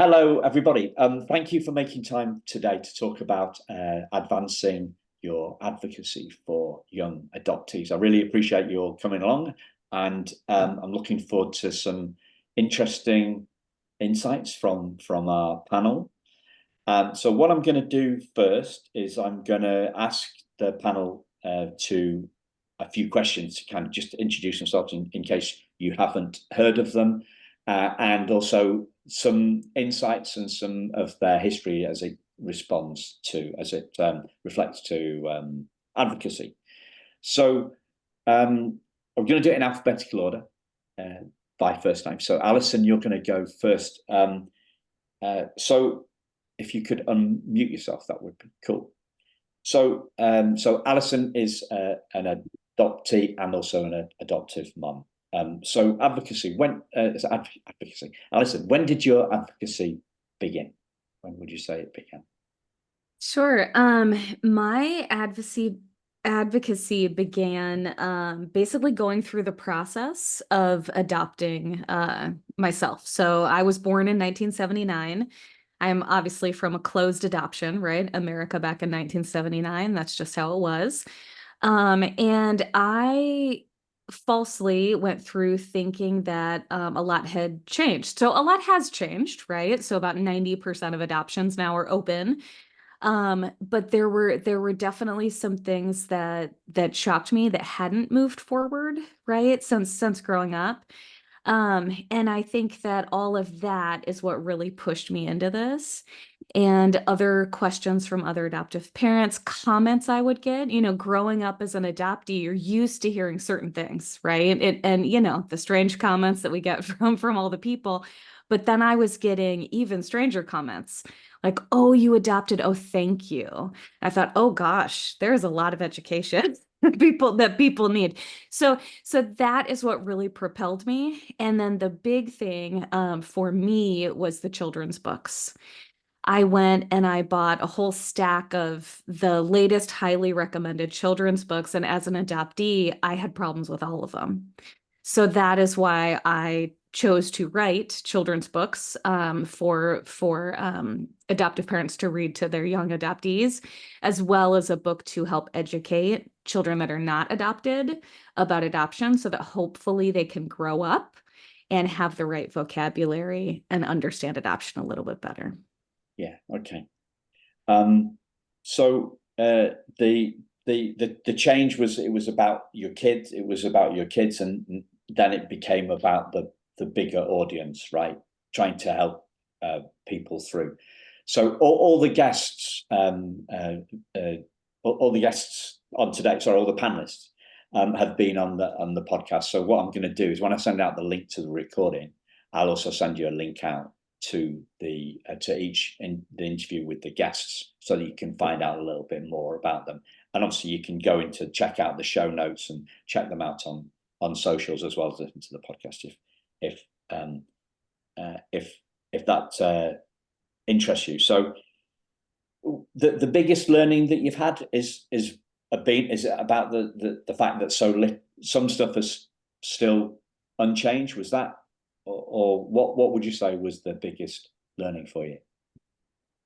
Hello, everybody. Thank you for making time today to talk about advancing your advocacy for young adoptees. I really appreciate your coming along, and I'm looking forward to some interesting insights from our panel. So what I'm going to do first is I'm going to ask the panel to a few questions to kind of just introduce themselves in case you haven't heard of them, and also some insights and some of their history as it reflects to advocacy. So I'm going to do it in alphabetical order by first name. So Allison, you're going to go first. So if you could unmute yourself, that would be cool. So Allison is an adoptee and also an adoptive mum. So advocacy, advocacy. Alison, when did your advocacy begin? When would you say it began? Sure. My advocacy began basically going through the process of adopting myself. So I was born in 1979. I'm obviously from a closed adoption, right? America back in 1979. That's just how it was. And I falsely went through thinking that a lot had changed. So a lot has changed, right? So about 90% of adoptions now are open. But there were definitely some things that shocked me that hadn't moved forward, right? Since growing up. And I think that all of that is what really pushed me into this. And other questions from other adoptive parents, comments I would get, growing up as an adoptee, you're used to hearing certain things, right? And the strange comments that we get from all the people. But then I was getting even stranger comments like, oh, you adopted. Oh, thank you. I thought, oh gosh, there's a lot of education people need. So that is what really propelled me. And then the big thing for me was the children's books. I went and I bought a whole stack of the latest highly recommended children's books. And as an adoptee, I had problems with all of them. So that is why I chose to write children's books for adoptive parents to read to their young adoptees, as well as a book to help educate children that are not adopted about adoption, so that hopefully they can grow up and have the right vocabulary and understand adoption a little bit better. Yeah. Okay. So the change was it was about your kids. It was about your kids, and then it became about the bigger audience, right? Trying to help people through. So all the guests, all the guests on today, sorry, all the panelists have been on the podcast. So what I'm going to do is when I send out the link to the recording, I'll also send you a link out to the interview with the guests, so that you can find out a little bit more about them. And obviously, you can go into check out the show notes and check them out on socials as well as listen to the podcast if um, if that interests you. So the biggest learning that you've had is it about the fact that some stuff is still unchanged? Was that, or what would you say was the biggest learning for you?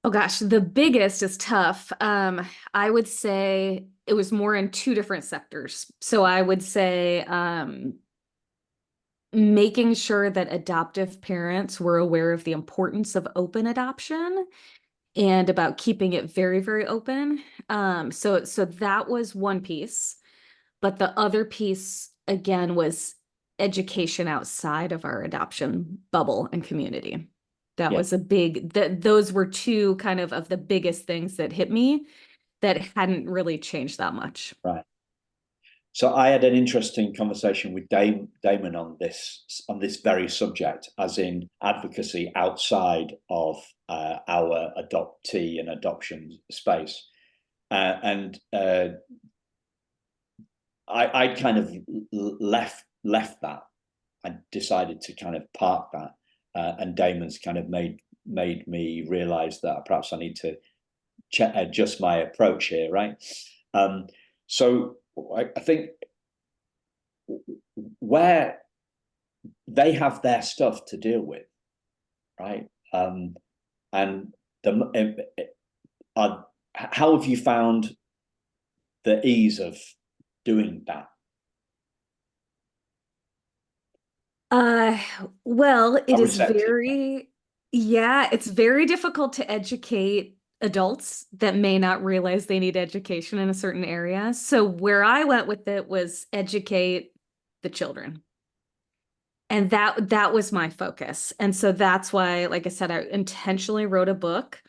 Oh gosh, the biggest is tough. I would say it was more in two different sectors. So I would say making sure that adoptive parents were aware of the importance of open adoption and about keeping it very, very open. So that was one piece. But the other piece, again, was education outside of our adoption bubble and community. That Yeah, was a big, those were two kind of the biggest things that hit me that hadn't really changed that much. right. So I had an interesting conversation with Damon on this very subject, as in advocacy outside of our adoptee and adoption space, and I kind of left that. I decided to kind of park that, and Damon's kind of made me realize that perhaps I need to adjust my approach here, right? So I think where they have their stuff to deal with, right? And how have you found the ease of doing that? Uh, well, How receptive? yeah, it's very difficult to educate adults that may not realize they need education in a certain area. So where I went with it was educate the children. And that was my focus. And so that's why, like I said, I intentionally wrote a book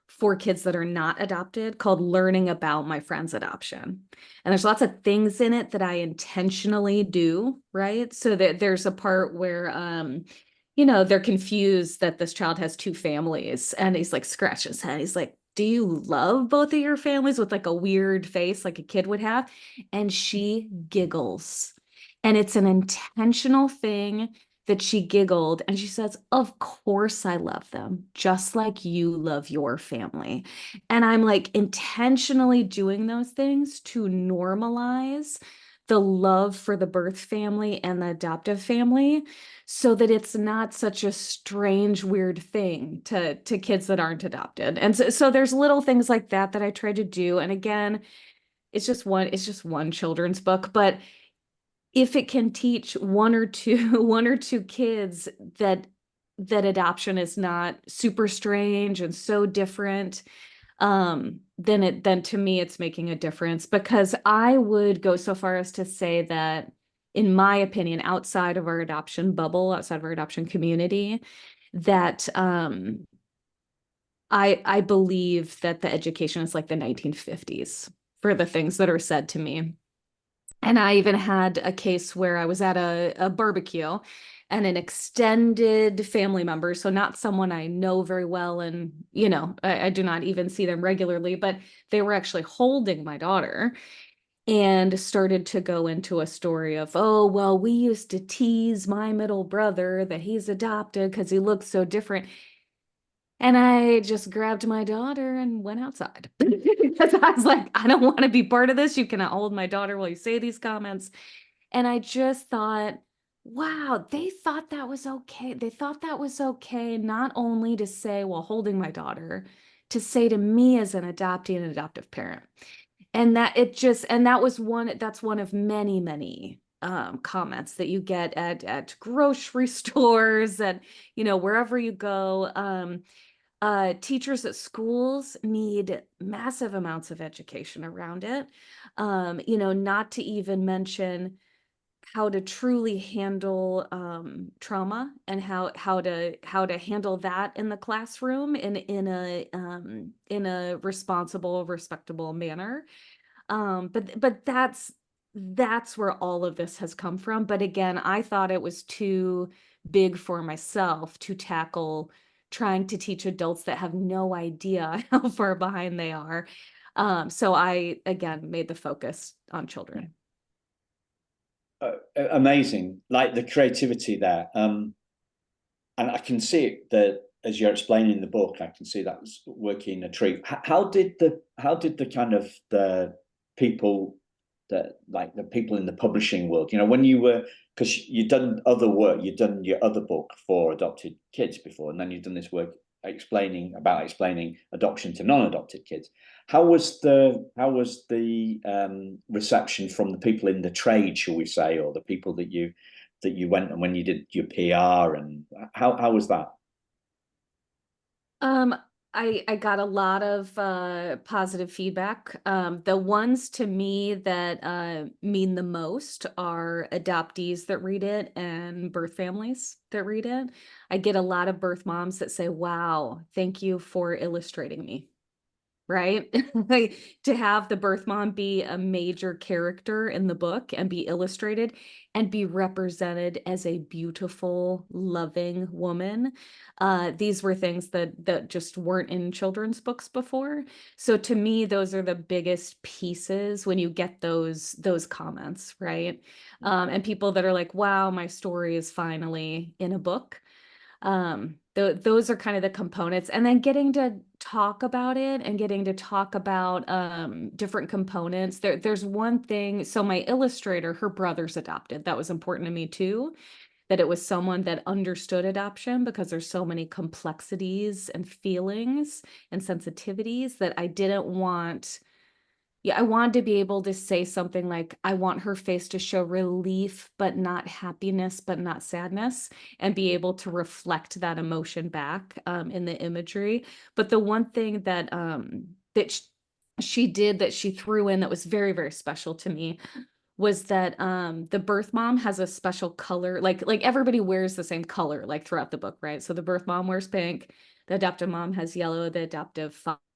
for kids that are not adopted called Learning About My Friend's Adoption. And there's lots of things in it that I intentionally do, right? So that there's a part where they're confused that this child has two families and he's like scratching his head. He's like, do you love both of your families, with like a weird face like a kid would have? And she giggles. And it's an intentional thing that she giggled and she says, of course I love them, just like you love your family. And I'm like intentionally doing those things to normalize the love for the birth family and the adoptive family, so that it's not such a strange, weird thing to kids that aren't adopted. And so there's little things like that that I try to do. And again, it's just one children's book, but if it can teach one or two one or two kids that adoption is not super strange and so different, then to me it's making a difference. Because I would go so far as to say that, in my opinion, outside of our adoption bubble, outside of our adoption community, that I believe that the education is like the 1950s for the things that are said to me. And I even had a case where I was at a barbecue and an extended family member, so not someone I know very well, and I do not even see them regularly, but they were actually holding my daughter and started to go into a story of, oh, well, we used to tease my middle brother that he's adopted because he looks so different. And I just grabbed my daughter and went outside because I was like, I don't want to be part of this. You cannot hold my daughter while you say these comments. And I just thought, wow, they thought that was okay. They thought that was okay, not only to say, well, holding my daughter, to say to me as an adoptee and adoptive parent. And that's one of many, many comments that you get at grocery stores and, wherever you go. Teachers at schools need massive amounts of education around it. Not to even mention how to truly handle trauma, and how to handle that in the classroom in a responsible, respectable manner. But that's where all of this has come from. But again, I thought it was too big for myself to tackle trying to teach adults that have no idea how far behind they are. So I, again, made the focus on children. Amazing, like the creativity there. And I can see it, that as you're explaining in the book, I can see that's working a treat. How did the kind of the people that, like the people in the publishing world, when you were, because you'd done other work, you'd done your other book for adopted kids before, and then you've done this work explaining adoption to non-adopted kids. How was the reception from the people in the trade, shall we say, or the people that you went and when you did your PR, and how was that? Um, I got a lot of positive feedback. The ones to me that mean the most are adoptees that read it and birth families that read it. I get a lot of birth moms that say, wow, thank you for illustrating me. Right? Like, to have the birth mom be a major character in the book and be illustrated and be represented as a beautiful, loving woman. These were things that just weren't in children's books before. So to me, those are the biggest pieces when you get those comments, right? And people that are like, wow, my story is finally in a book. Those are kind of the components, and then getting to talk about it and getting to talk about different components. There's one thing. So my illustrator, her brother's adopted. That was important to me too. that it was someone that understood adoption, because there's so many complexities and feelings and sensitivities that I didn't want. Yeah, I wanted to be able to say something like, I want her face to show relief, but not happiness, but not sadness, and be able to reflect that emotion back in the imagery. But the one thing that she did, that she threw in, that was very, very special to me, was that the birth mom has a special color, like everybody wears the same color like throughout the book, right? So the birth mom wears pink, the adoptive mom has yellow, the adoptive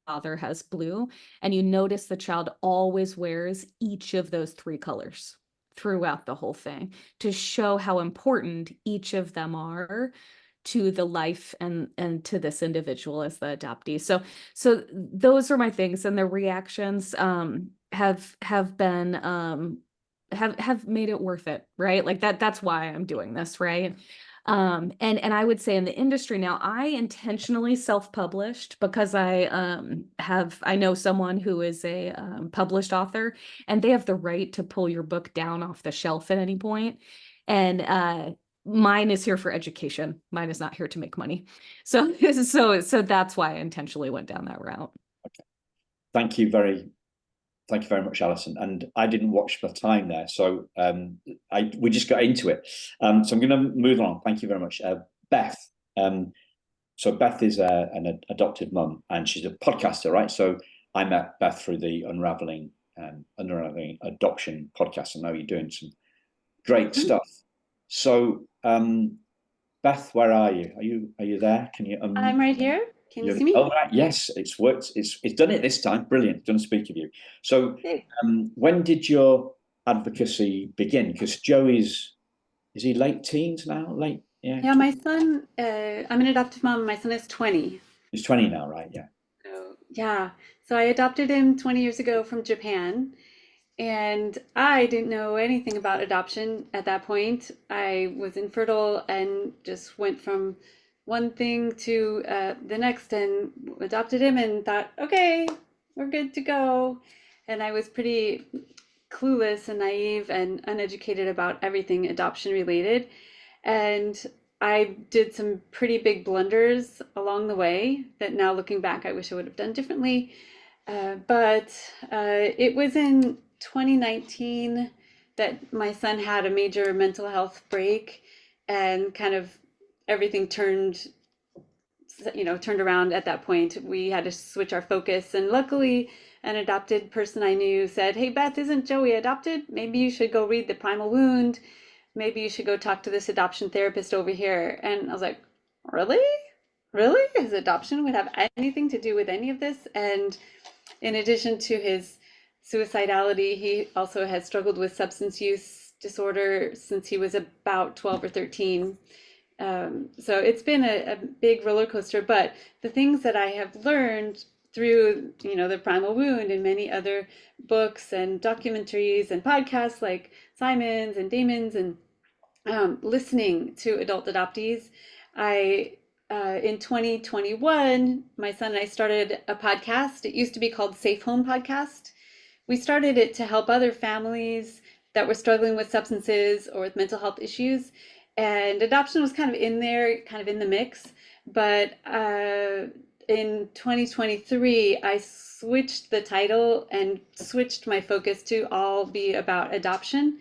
father has blue, and you notice the child always wears each of those three colors throughout the whole thing, to show how important each of them are to the life and to this individual as the adoptee. So those are my things, and the reactions have been have made it worth it, right? Like that's why I'm doing this, right? And I would say in the industry now, I intentionally self-published because I know someone who is a published author, and they have the right to pull your book down off the shelf at any point. And mine is here for education. Mine is not here to make money. So so that's why I intentionally went down that route. Okay. Thank you very much, Allison. And I didn't watch the time there, so we just got into it. So I'm going to move on. Thank you very much, Beth. So Beth is an adopted mum, and she's a podcaster, right? So I met Beth through the Unravelling Adoption podcast. I know you're doing some great stuff. So Beth, where are you? Are you there? Can you? I'm right here. Can you see me? Oh, right. Yes, it's worked. It's done it this time. Brilliant. Done speak of you. So, when did your advocacy begin? Because Joe is he late teens now? Late, yeah. Yeah, my son. I'm an adoptive mom. My son is 20. He's 20 now, right? Yeah. So yeah. So I adopted him 20 years ago from Japan, and I didn't know anything about adoption at that point. I was infertile and just went from one thing to the next, and adopted him and thought, okay, we're good to go. And I was pretty clueless and naive and uneducated about everything adoption related. And I did some pretty big blunders along the way that now looking back, I wish I would have done differently. But it was in 2019 that my son had a major mental health break, and kind of everything turned around at that point. We had to switch our focus, and luckily an adopted person I knew said, hey Beth, isn't Joey adopted? Maybe you should go read The Primal Wound. Maybe you should go talk to this adoption therapist over here. And I was like, really? His adoption would have anything to do with any of this? And in addition to his suicidality, he also has struggled with substance use disorder since he was about 12 or 13. So it's been a big roller coaster, but the things that I have learned through, The Primal Wound and many other books and documentaries and podcasts like Simon's and Damon's, and listening to adult adoptees, in 2021, my son and I started a podcast. It used to be called Safe Home Podcast. We started it to help other families that were struggling with substances or with mental health issues. And adoption was kind of in there, kind of in the mix. But in 2023, I switched the title and switched my focus to all be about adoption.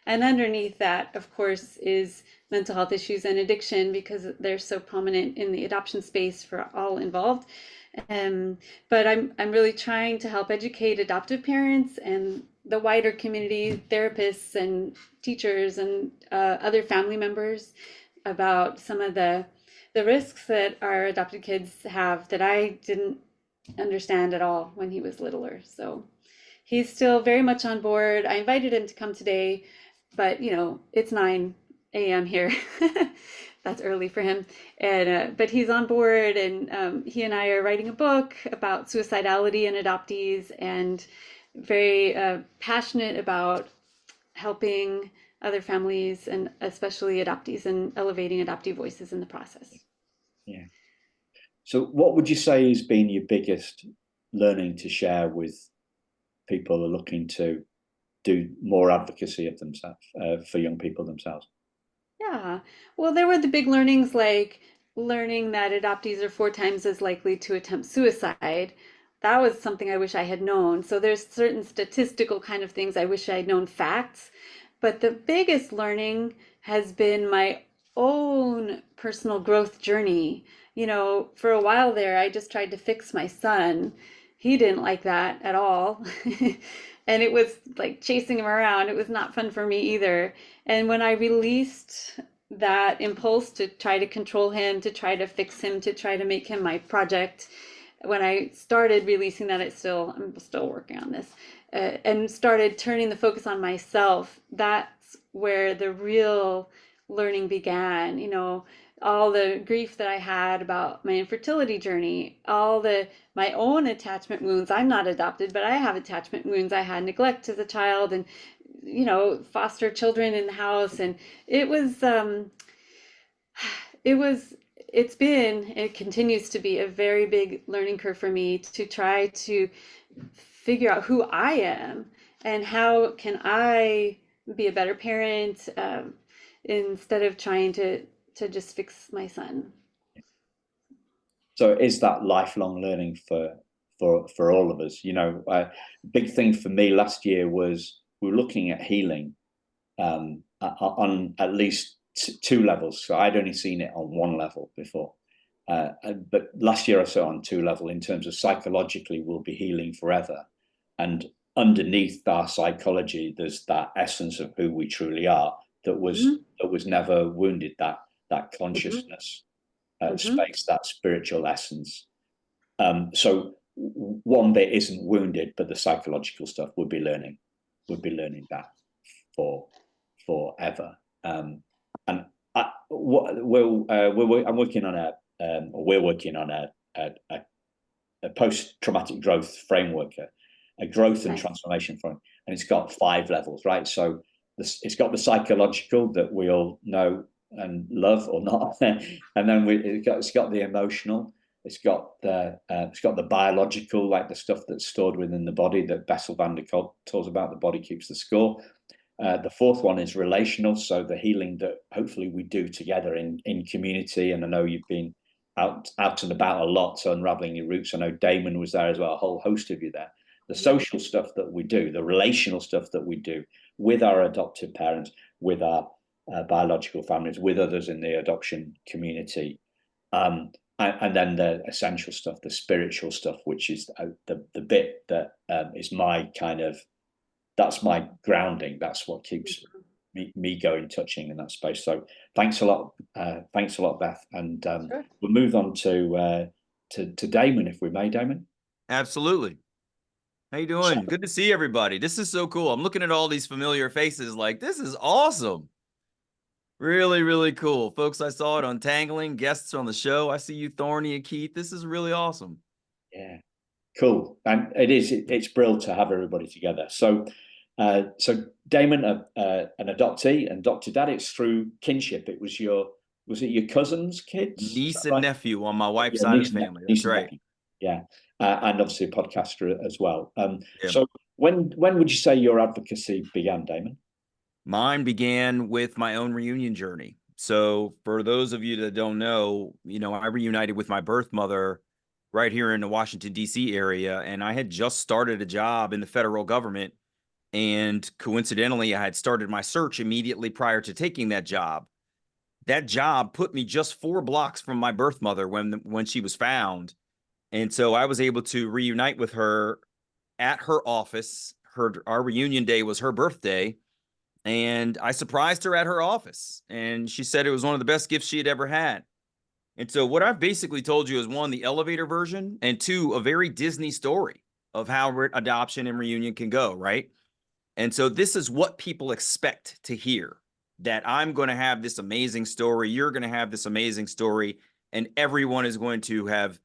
And underneath that, of course, is mental health issues and addiction, because they're so prominent in the adoption space for all involved. But I'm really trying to help educate adoptive parents and the wider community, therapists and teachers and other family members, about some of the risks that our adopted kids have that I didn't understand at all when he was littler. So he's still very much on board. I invited him to come today, but it's 9 a.m. here. That's early for him. And but he's on board, and he and I are writing a book about suicidality and adoptees, and very passionate about helping other families and especially adoptees, and elevating adoptee voices in the process. Yeah. So what would you say has been your biggest learning to share with people who are looking to do more advocacy of themselves, for young people themselves? Yeah, Yeah. Well, there were the big learnings like learning that adoptees are 4 times as likely to attempt suicide. That was something I wish I had known. So there's certain statistical kind of things I wish I had known facts. But the biggest learning has been my own personal growth journey. For a while there, I just tried to fix my son. He didn't like that at all. And it was like chasing him around. It was not fun for me either. And when I released that impulse to try to control him, to try to fix him, to try to make him my project, when I started releasing that, I'm still working on this, and started turning the focus on myself, that's where the real learning began. All the grief that I had about my infertility journey, my own attachment wounds. I'm not adopted, but I have attachment wounds. I had neglect as a child, and foster children in the house, and it continues to be a very big learning curve for me to try to figure out who I am and how can I be a better parent, instead of trying to just fix my son. So it is that lifelong learning for all of us. Big thing for me last year was we were looking at healing on at least two levels. So I'd only seen it on one level before. But last year I saw it on 2 levels in terms of psychologically we'll be healing forever. And underneath our psychology, there's that essence of who we truly are that was never wounded, that consciousness space, that spiritual essence. So one bit isn't wounded, but the psychological stuff would be learning that forever. And we're working on a post-traumatic growth framework, a growth and transformation framework, and it's got 5 levels, right? So it's got the psychological that we all know and love or not, and then it's got the emotional. It's got the biological, like the stuff that's stored within the body that Bessel van der Kolk talks about. The body keeps the score. The 4th one is relational, so the healing that hopefully we do together in community. And I know you've been out and about a lot, so Unravelling Your Roots. I know Damon was there as well, a whole host of you there. The social stuff that we do, the relational stuff that we do with our adoptive parents, with our biological families, with others in the adoption community. And then the essential stuff, the spiritual stuff, which is the bit that is my that's my grounding. That's what keeps me going, touching in that space. So thanks a lot, Beth. And sure. We'll move on to Damon, if we may, Damon. Absolutely. How you doing? Good to see everybody. This is so cool. I'm looking at all these familiar faces like, this is awesome. Really, really cool. Folks, I saw it on Tangling, guests on the show. I see you, Thorne and Keith. This is really awesome. Yeah, cool. And it's brilliant to have everybody together. So Damon, an adoptee and adopted dad, it's through kinship. Was it your cousin's kids? Niece and nephew on my wife's side of the family. That's right. Yeah. And obviously a podcaster as well. So when would you say your advocacy began, Damon? Mine began with my own reunion journey. So for those of you that don't know, I reunited with my birth mother right here in the Washington, D.C. area. And I had just started a job in the federal government. And coincidentally, I had started my search immediately prior to taking that job. That job put me just 4 blocks from my birth mother when she was found. And so I was able to reunite with her at her office. Our reunion day was her birthday. And I surprised her at her office. And she said it was one of the best gifts she had ever had. And so what I've basically told you is 1, the elevator version, and 2, a very Disney story of how adoption and reunion can go, right? And so this is what people expect to hear, that I'm going to have this amazing story. You're going to have this amazing story. And everyone is going to have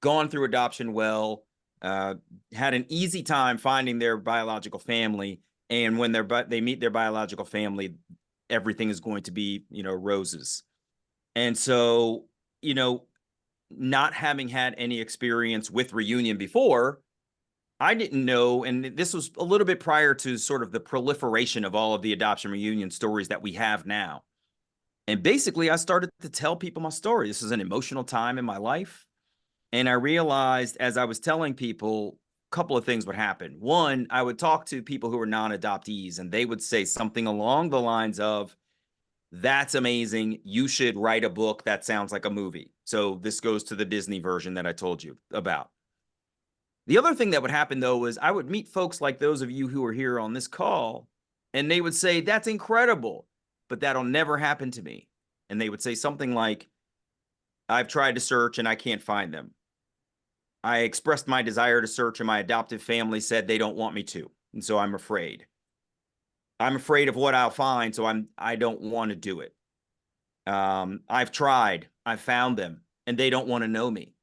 gone through adoption well, had an easy time finding their biological family. And when they meet their biological family, everything is going to be, roses. And so, not having had any experience with reunion before, I didn't know, and this was a little bit prior to sort of the proliferation of all of the adoption reunion stories that we have now. And basically, I started to tell people my story. This was an emotional time in my life. And I realized as I was telling people, a couple of things would happen. One, I would talk to people who were non-adoptees, and they would say something along the lines of, "That's amazing. You should write a book that sounds like a movie." So this goes to the Disney version that I told you about. The other thing that would happen, though, was I would meet folks like those of you who are here on this call, and they would say, "That's incredible, but that'll never happen to me." And they would say something like, "I've tried to search and I can't find them. I expressed my desire to search and my adoptive family said they don't want me to. And so I'm afraid. I'm afraid of what I'll find, so I don't want to do it. I've tried, I've found them, and they don't want to know me."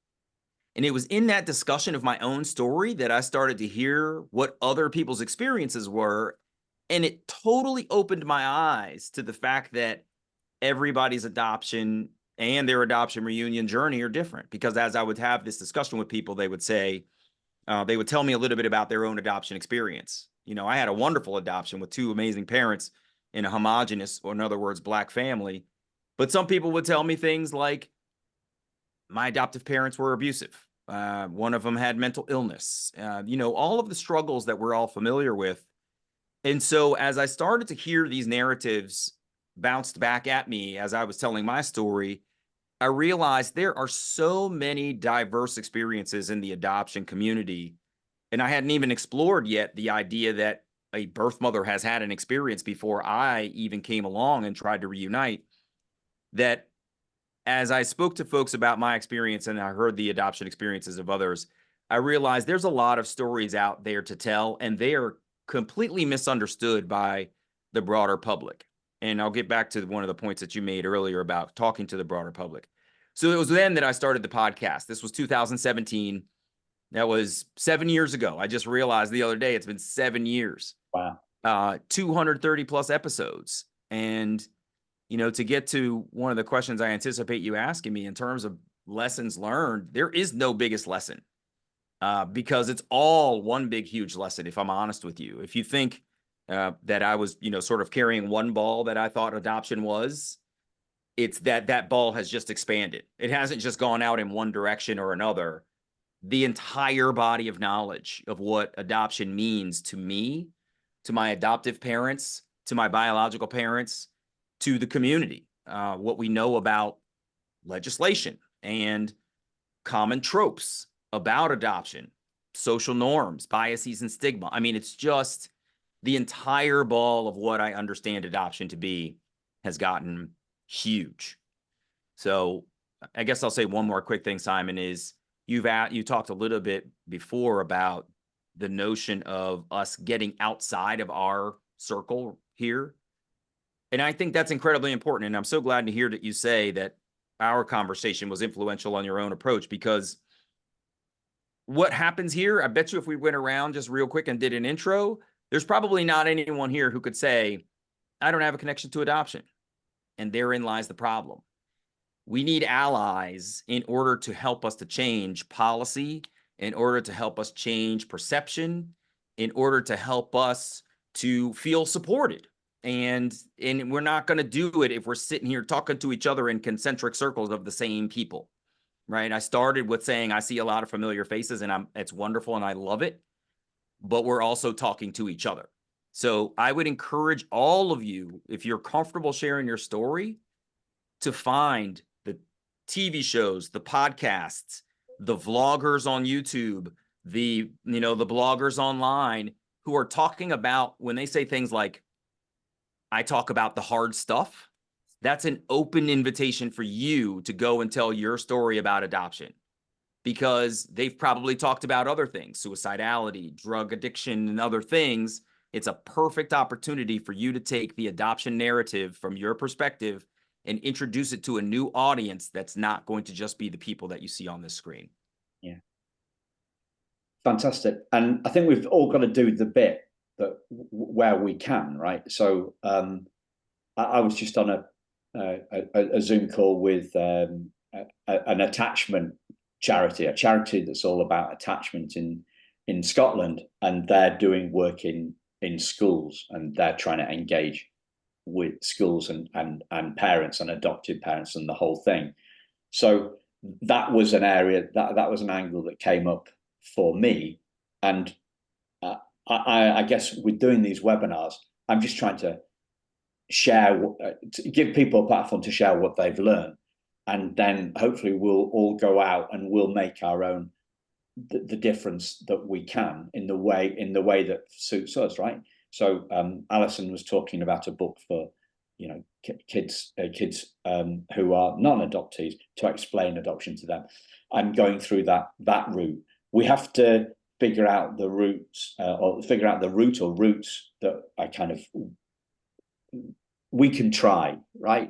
And it was in that discussion of my own story that I started to hear what other people's experiences were. And it totally opened my eyes to the fact that everybody's adoption and their adoption reunion journey are different. Because as I would have this discussion with people, they would say, they would tell me a little bit about their own adoption experience. You know, I had a wonderful adoption with two amazing parents in a homogenous, or in other words, Black family. But some people would tell me things like, my adoptive parents were abusive. One of them had mental illness, you know, all of the struggles that we're all familiar with. And so as I started to hear these narratives bounced back at me as I was telling my story, I realized there are so many diverse experiences in the adoption community. And I hadn't even explored yet the idea that a birth mother has had an experience before I even came along and tried to reunite. That as I spoke to folks about my experience and I heard the adoption experiences of others, I realized there's a lot of stories out there to tell, and they are completely misunderstood by the broader public. And I'll get back to one of the points that you made earlier about talking to the broader public. So it was then that I started the podcast. This was 2017. That was 7 years ago. I just realized the other day it's been 7 years. Wow. 230 plus episodes. And, you know, to get to one of the questions I anticipate you asking me in terms of lessons learned, there is no biggest lesson because it's all one big, huge lesson, if I'm honest with you. If you think that I was, you know, sort of carrying one ball that I thought adoption was, it's that ball has just expanded. It hasn't just gone out in one direction or another. The entire body of knowledge of what adoption means to me, to my adoptive parents, to my biological parents, to the community, what we know about legislation and common tropes about adoption, social norms, biases, and stigma. I mean, it's just the entire ball of what I understand adoption to be has gotten huge. So I guess I'll say one more quick thing, Simon, is you talked a little bit before about the notion of us getting outside of our circle here. And I think that's incredibly important. And I'm so glad to hear that you say that our conversation was influential on your own approach, because what happens here, I bet you if we went around just real quick and did an intro, there's probably not anyone here who could say, I don't have a connection to adoption. And therein lies the problem. We need allies in order to help us to change policy, in order to help us change perception, in order to help us to feel supported. And we're not going to do it if we're sitting here talking to each other in concentric circles of the same people, right? I started with saying I see a lot of familiar faces, and it's wonderful and I love it, but we're also talking to each other. So I would encourage all of you, if you're comfortable sharing your story, to find the TV shows, the podcasts, the vloggers on YouTube, the bloggers online who are talking about, when they say things like, I talk about the hard stuff, that's an open invitation for you to go and tell your story about adoption, because they've probably talked about other things, suicidality, drug addiction, and other things. It's a perfect opportunity for you to take the adoption narrative from your perspective and introduce it to a new audience that's not going to just be the people that you see on this screen. Yeah. Fantastic. And I think we've all got to do the bit that where we can, right? So I was just on a Zoom call with an attachment charity, a charity that's all about attachment in Scotland, and they're doing work in schools, and they're trying to engage with schools and parents and adoptive parents and the whole thing. So that was an area that was an angle that came up for me. And I guess with doing these webinars, I'm just trying to share, to give people a platform to share what they've learned, and then hopefully we'll all go out and we'll make our own the difference that we can in the way that suits us, right? So Allison was talking about a book for kids who are non-adoptees, to explain adoption to them. I'm going through that route. We have to figure out the roots, or figure out the route or roots that I kind of we can try, right?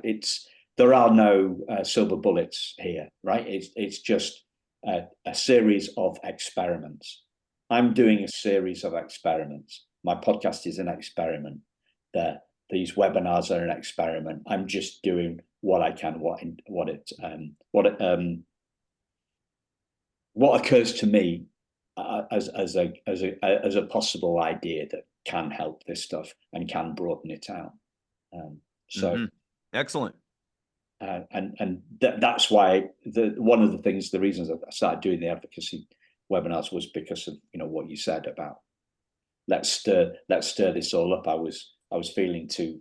There are no silver bullets here, right? It's just a series of experiments. I'm doing a series of experiments. My podcast is an experiment. These webinars are an experiment. I'm just doing what I can, what occurs to me as a possible idea that can help this stuff and can broaden it out. Excellent. And that's why one of the reasons I started doing the advocacy webinars was because of what you said about let's stir this all up. I was feeling too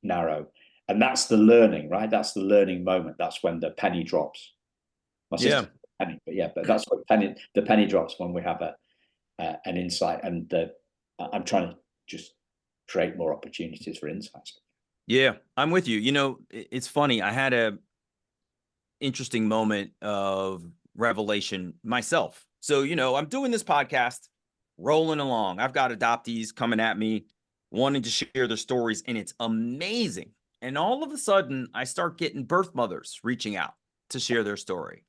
narrow, and that's the learning, right? That's the learning moment. That's when the penny drops. My sister, penny, but that's when the penny drops, when we have an insight, and I'm trying to just create more opportunities for insights. Yeah, I'm with you. It's funny. I had a interesting moment of revelation myself. So, I'm doing this podcast, rolling along. I've got adoptees coming at me, wanting to share their stories, and it's amazing. And all of a sudden, I start getting birth mothers reaching out to share their story.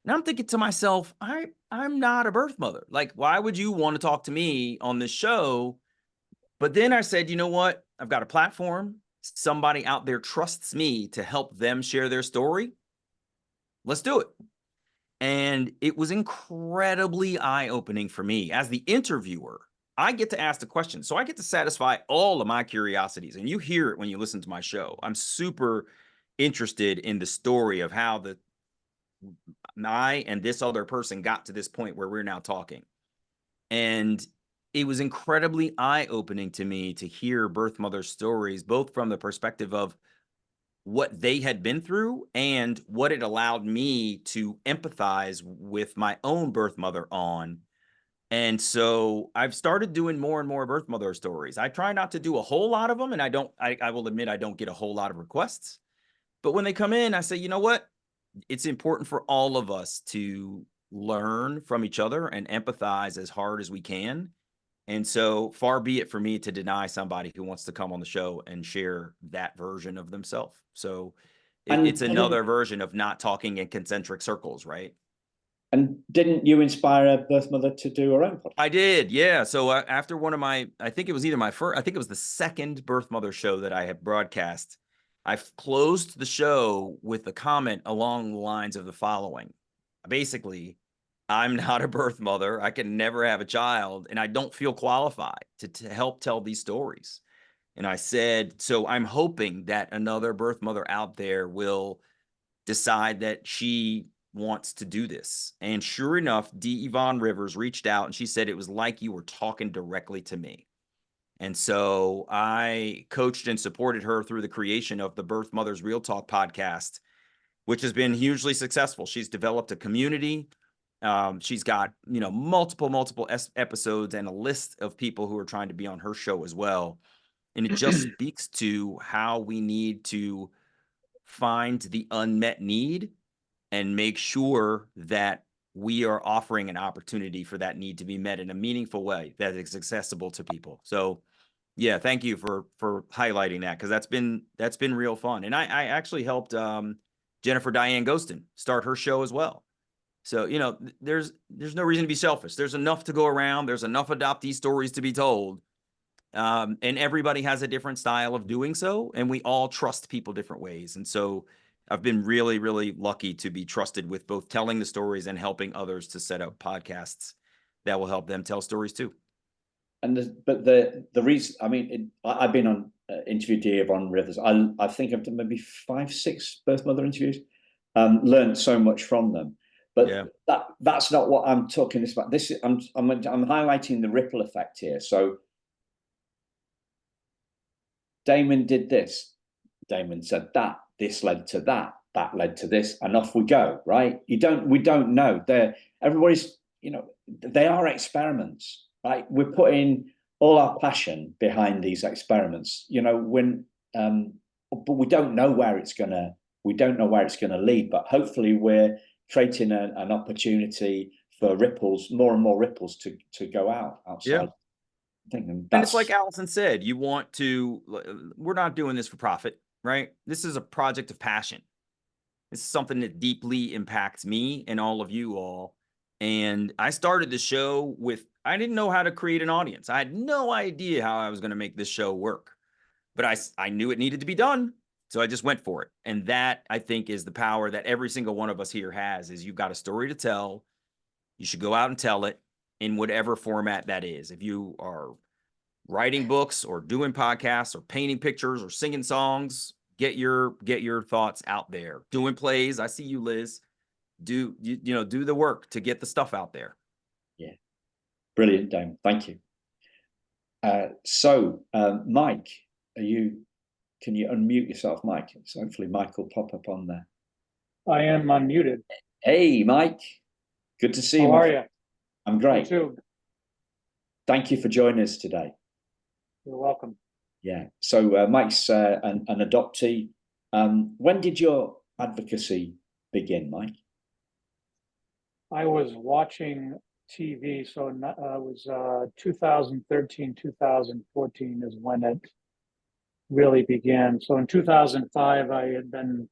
And I'm thinking to myself, I'm not a birth mother. Like, why would you want to talk to me on this show? But then I said, you know what? I've got a platform. Somebody out there trusts me to help them share their story. Let's do it. And it was incredibly eye-opening for me. As the interviewer, I get to ask the questions. So I get to satisfy all of my curiosities. And you hear it when you listen to my show. I'm super interested in the story of how I and this other person got to this point where we're now talking. And it was incredibly eye-opening to me to hear birth mother stories, both from the perspective of what they had been through and what it allowed me to empathize with my own birth mother on. And so I've started doing more and more birth mother stories. I try not to do a whole lot of them, and I will admit I don't get a whole lot of requests. But when they come in, I say, you know what? It's important for all of us to learn from each other and empathize as hard as we can. And so far be it for me to deny somebody who wants to come on the show and share that version of themselves. So it's another version of not talking in concentric circles, right? And didn't you inspire a birth mother to do her own podcast? I did, yeah. So after one of I think it was either my first, I think it was the second birth mother show that I had broadcast, I've closed the show with a comment along the lines of the following. Basically, I'm not a birth mother. I can never have a child, and I don't feel qualified to help tell these stories. And I said, so I'm hoping that another birth mother out there will decide that she wants to do this. And sure enough, D. Yvonne Rivers reached out, and she said it was like you were talking directly to me. And so I coached and supported her through the creation of the Birth Mothers Real Talk podcast, which has been hugely successful. She's developed a community. She's got, multiple episodes and a list of people who are trying to be on her show as well. And it just speaks to how we need to find the unmet need and make sure that we are offering an opportunity for that need to be met in a meaningful way that is accessible to people. So yeah, thank you for highlighting that, because that's been real fun. And I actually helped Jennifer Diane Ghostin start her show as well. So, there's no reason to be selfish. There's enough to go around. There's enough adoptee stories to be told. And everybody has a different style of doing so. And we all trust people different ways. And so I've been really, really lucky to be trusted with both telling the stories and helping others to set up podcasts that will help them tell stories too. And the reason, I've been on interviewed Yvonne Rivers. I think I've done maybe 5, 6 birth mother interviews. Learned so much from them. But Yeah. that's not what I'm talking about. This I'm highlighting the ripple effect here. So Damon did this. Damon said that. This led to that. That led to this, and off we go. Right? We don't know. Everybody's, they are experiments. Right? We're putting all our passion behind these experiments. But we don't know where it's gonna. We don't know where it's going to lead. But hopefully, we're creating an opportunity for ripples, more and more ripples to go outside. Yeah. And it's like Allison said, we're not doing this for profit, right? This is a project of passion. This is something that deeply impacts me and all of you all. And I started the show I didn't know how to create an audience. I had no idea how I was going to make this show work, but I knew it needed to be done. So I just went for it. And that, I think, is the power that every single one of us here has, is you've got a story to tell. You should go out and tell it in whatever format that is. If you are writing books or doing podcasts or painting pictures or singing songs, get your thoughts out there. Doing plays. I see you, Liz. Do the work to get the stuff out there. Yeah. Brilliant, Damon. Thank you. So Mike, can you unmute yourself, Mike? So hopefully Mike will pop up on there. I am unmuted. Hey, Mike. Good to see you. How are you? I'm great. You too. Thank you for joining us today. You're welcome. Yeah. So Mike's an adoptee. When did your advocacy begin, Mike? I was watching TV, so it was 2013, 2014 is when it really began. So in 2005, I had been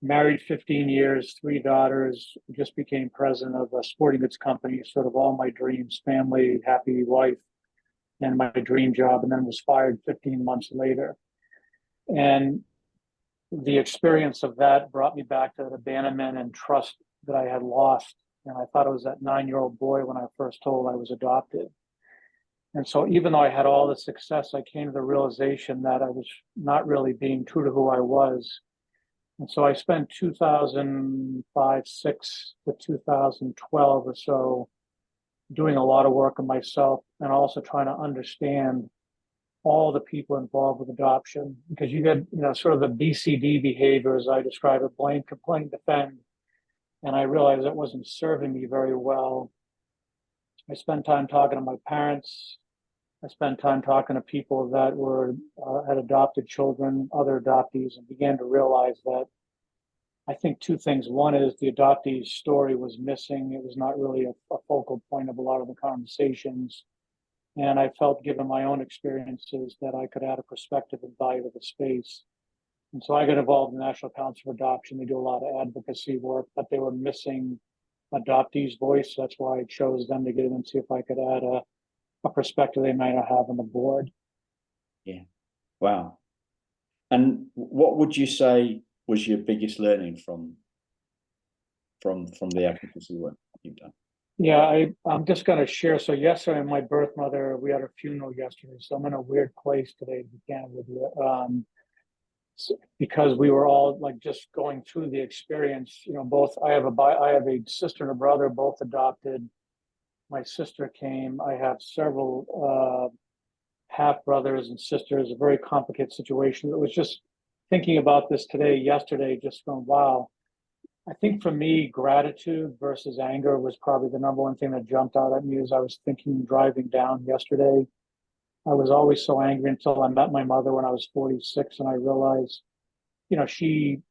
married 15 years, 3 daughters, just became president of a sporting goods company, sort of all my dreams, family, happy wife, and my dream job, and then was fired 15 months later. And the experience of that brought me back to that abandonment and trust that I had lost. And I thought it was that 9-year-old boy when I first told I was adopted. And so even though I had all the success, I came to the realization that I was not really being true to who I was. And so I spent 2005, 6 to 2012 or so doing a lot of work on myself and also trying to understand all the people involved with adoption, because you get, sort of the BCD behaviors I describe it: blame, complain, defend. And I realized it wasn't serving me very well. I spent time talking to my parents. I spent time talking to people that had adopted children, other adoptees, and began to realize that I think 2 things. One is the adoptee's story was missing. It was not really a focal point of a lot of the conversations. And I felt, given my own experiences, that I could add a perspective and value to the space. And so I got involved in the National Council for Adoption. They do a lot of advocacy work, but they were missing adoptees' voice. That's why I chose them to get in and see if I could add a perspective they might not have on the board. Yeah. Wow. And what would you say was your biggest learning from the advocacy work you've done? Yeah, I'm just going to share. So yesterday, my birth mother, we had her funeral yesterday. So I'm in a weird place today to be candid with you. Because we were all just going through the experience. Both I have a sister and a brother, both adopted. My sister came. I have several half brothers and sisters. A very complicated situation. It was just thinking about this yesterday, just going, wow. I think for me, gratitude versus anger was probably the number one thing that jumped out at me as I was thinking, driving down yesterday. I was always so angry until I met my mother when I was 46, and I realized, she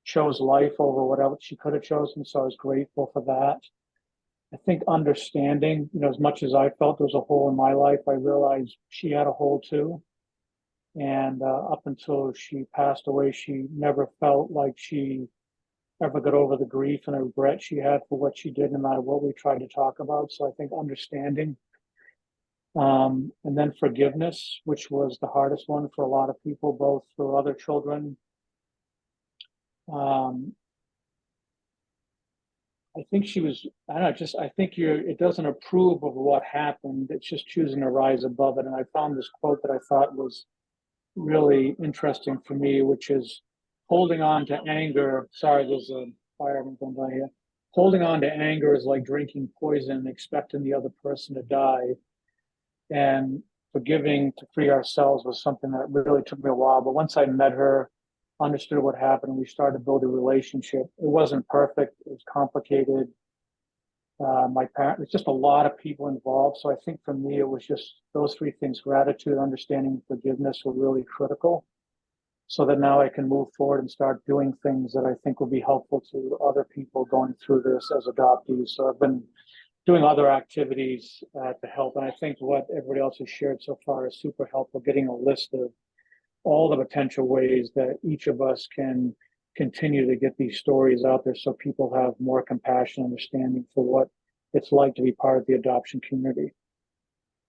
chose life over whatever she could have chosen. So I was grateful for that. I think understanding, as much as I felt there was a hole in my life, I realized she had a hole too. And up until she passed away, she never felt like she ever got over the grief and the regret she had for what she did, no matter what we tried to talk about. So I think understanding. And then forgiveness, which was the hardest one for a lot of people, both for other children. I think she was, I think it doesn't approve of what happened. It's just choosing to rise above it. And I found this quote that I thought was really interesting for me, which is holding on to anger. Sorry, there's a fireman going by here. Holding on to anger is like drinking poison, expecting the other person to die. And forgiving to free ourselves was something that really took me a while. But once I met her, understood what happened, we started to build a relationship. It wasn't perfect, it was complicated. My parents, it's just a lot of people involved. So I think for me, it was just those three things: gratitude, understanding, forgiveness were really critical. So that now I can move forward and start doing things that I think will be helpful to other people going through this as adoptees. So I've been doing other activities to help. And I think what everybody else has shared so far is super helpful, getting a list of all the potential ways that each of us can continue to get these stories out there so people have more compassion, understanding for what it's like to be part of the adoption community.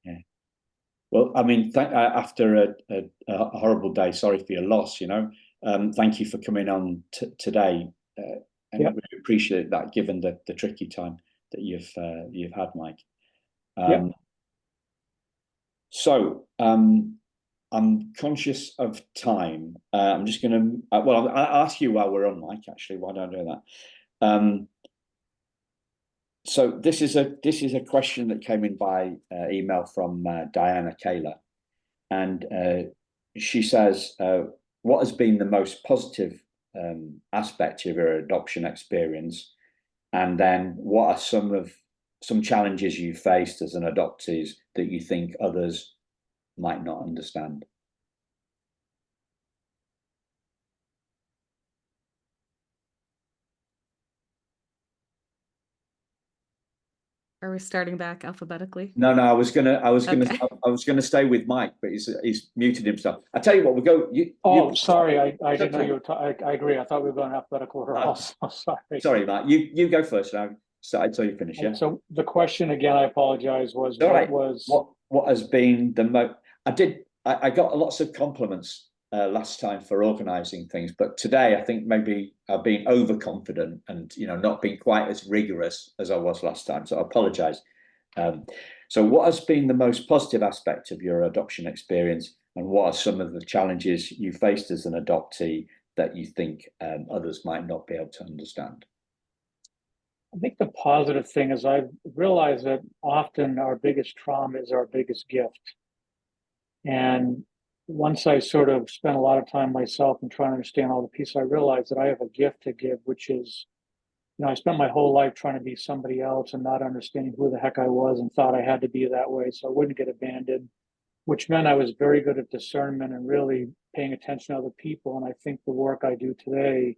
Yeah. Well, I mean, after a horrible day, sorry for your loss, thank you for coming on today. And Yep. we appreciate that given the tricky time that you've had, Mike. Yep. So I'm conscious of time. I'm just going to, I'll ask you while we're on, Mike, actually. Why don't I do that? So this is a question that came in by email from Diana Kaler. And she says, what has been the most positive aspect of your adoption experience? And then what are some challenges you faced as an adoptee that you think others might not understand? Are we starting back alphabetically? No, I was Okay. gonna stay with Mike, but he's muted himself. I tell you what, we'll go. Sorry, I didn't know you were. I agree. I thought we were going alphabetical order. Also, sorry. Sorry, Mike. You go first. Now, until you finish. Yeah. So the question again, I apologize, was All right. what What has been the most? I got lots of compliments last time for organising things, but today I think maybe I've been overconfident and not been quite as rigorous as I was last time. So I apologise. So what has been the most positive aspect of your adoption experience, and what are some of the challenges you faced as an adoptee that you think others might not be able to understand? I think the positive thing is I've realized that often our biggest trauma is our biggest gift. And once I sort of spent a lot of time myself and trying to understand all the pieces, I realized that I have a gift to give, which is, I spent my whole life trying to be somebody else and not understanding who the heck I was and thought I had to be that way so I wouldn't get abandoned, which meant I was very good at discernment and really paying attention to other people. And I think the work I do today,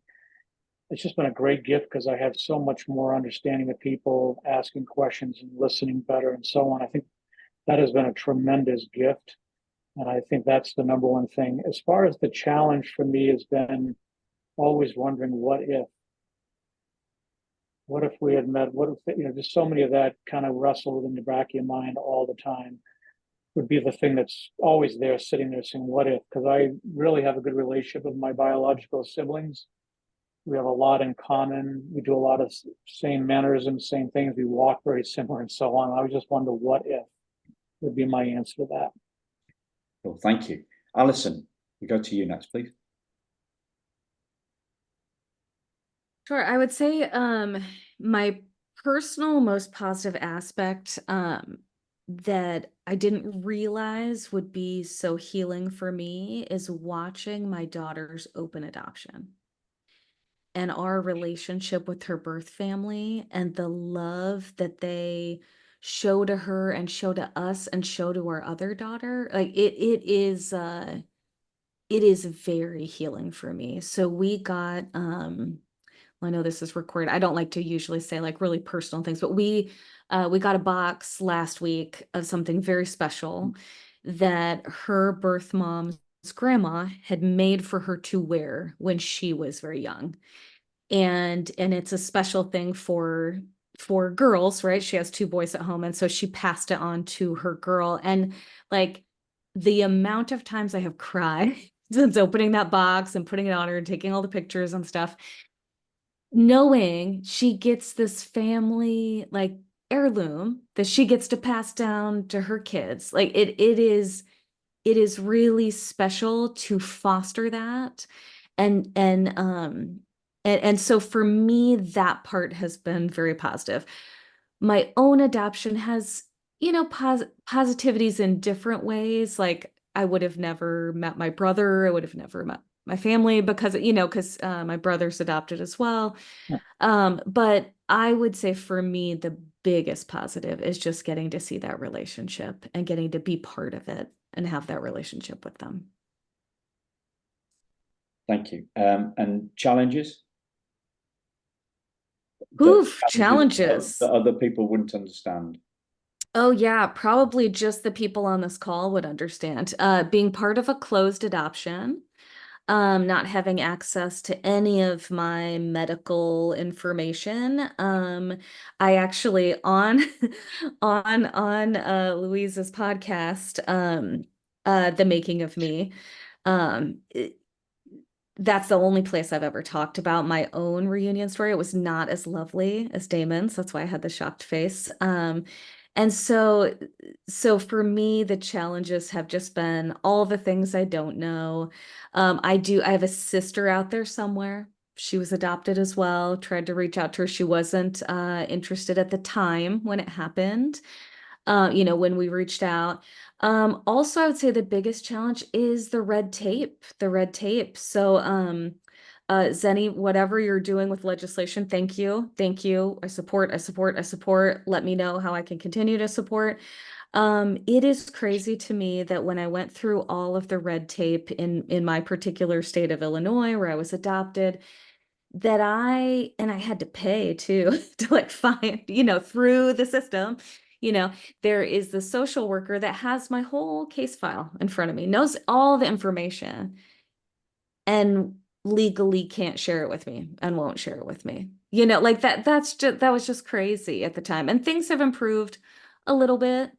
it's just been a great gift because I have so much more understanding of people, asking questions and listening better and so on. I think that has been a tremendous gift. And I think that's the number one thing. As far as the challenge for me has been always wondering, what if we had met, what if, just so many of that kind of wrestle in the back of your mind all the time would be the thing that's always there, sitting there saying, what if? Because I really have a good relationship with my biological siblings. We have a lot in common. We do a lot of same mannerisms, same things. We walk very similar and so on. I was just wondering, what if would be my answer to that. Well, thank you. Allison, we go to you next, please. Sure. I would say my personal most positive aspect that I didn't realize would be so healing for me is watching my daughter's open adoption and our relationship with her birth family and the love that they show to her and show to us and show to our other daughter. Like it is very healing for me. So we got I know this is recorded. I don't like to usually say like really personal things, but we got a box last week of something very special that her birth mom's grandma had made for her to wear when she was very young. And it's a special thing for girls, right? She has two boys at home, and so she passed it on to her girl. And like the amount of times I have cried since opening that box and putting it on her and taking all the pictures and stuff, knowing she gets this family like heirloom that she gets to pass down to her kids. Like it is it is really special to foster that. And so for me, that part has been very positive. My own adoption has, positivities in different ways. Like I would have never met my brother. I would have never met my family because my brother's adopted as well. But I would say for me, the biggest positive is just getting to see that relationship and getting to be part of it and have that relationship with them. Thank you. And challenges? Oof, challenges. That other people wouldn't understand. Oh yeah, probably just the people on this call would understand. Being part of a closed adoption, not having access to any of my medical information. I actually on Louise's podcast, The Making of Me, that's the only place I've ever talked about my own reunion story. It was not as lovely as Damon's. That's why I had the shocked face. And so for me, the challenges have just been all the things I don't know. I have a sister out there somewhere. She was adopted as well. Tried to reach out to her. She wasn't interested at the time when it happened. When we reached out. Also, I would say the biggest challenge is the red tape. So, Zenny, whatever you're doing with legislation, thank you. I support. Let me know how I can continue to support. It is crazy to me that when I went through all of the red tape in my particular state of Illinois, where I was adopted, that I had to pay too to like find, through the system. There is the social worker that has my whole case file in front of me, knows all the information, and legally can't share it with me and won't share it with me. Like that was just crazy at the time. And things have improved a little bit.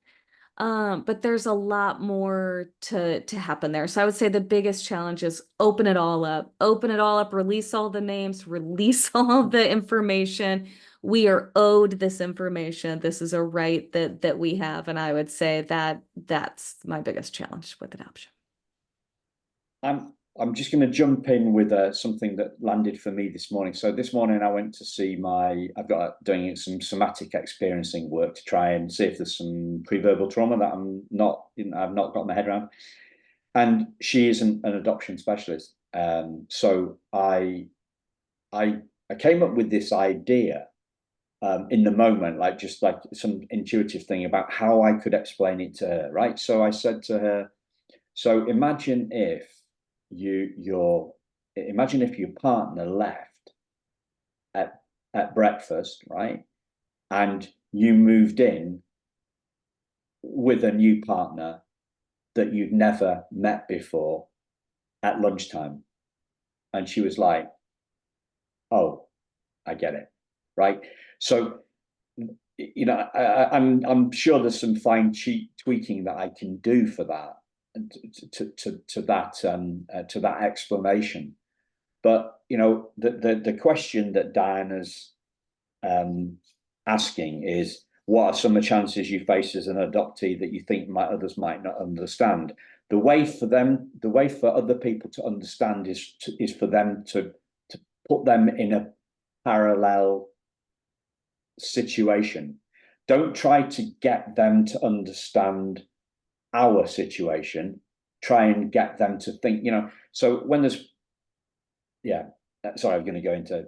But there's a lot more to happen there. So I would say the biggest challenge is open it all up, release all the names, release all the information. We are owed this information. This is a right that we have. And I would say that that's my biggest challenge with adoption. I'm just going to jump in with something that landed for me this morning. So this morning I went to see I've got doing some somatic experiencing work to try and see if there's some pre-verbal trauma that I've not got my head around. And she is an adoption specialist. So I came up with this idea in the moment, just like some intuitive thing about how I could explain it to her, right? So I said to her, so imagine if your partner left at breakfast, right? And you moved in with a new partner that you'd never met before at lunchtime. And she was like, oh, I get it, right? So, I'm sure there's some fine tweaking that I can do for that, to that explanation. But the question that Diana's asking is, what are some of the chances you face as an adoptee that you think others might not understand? The way for other people to understand is for them to put them in a parallel situation. Don't try to get them to understand our situation. Try and get them to think, so when there's, sorry, I'm going to go into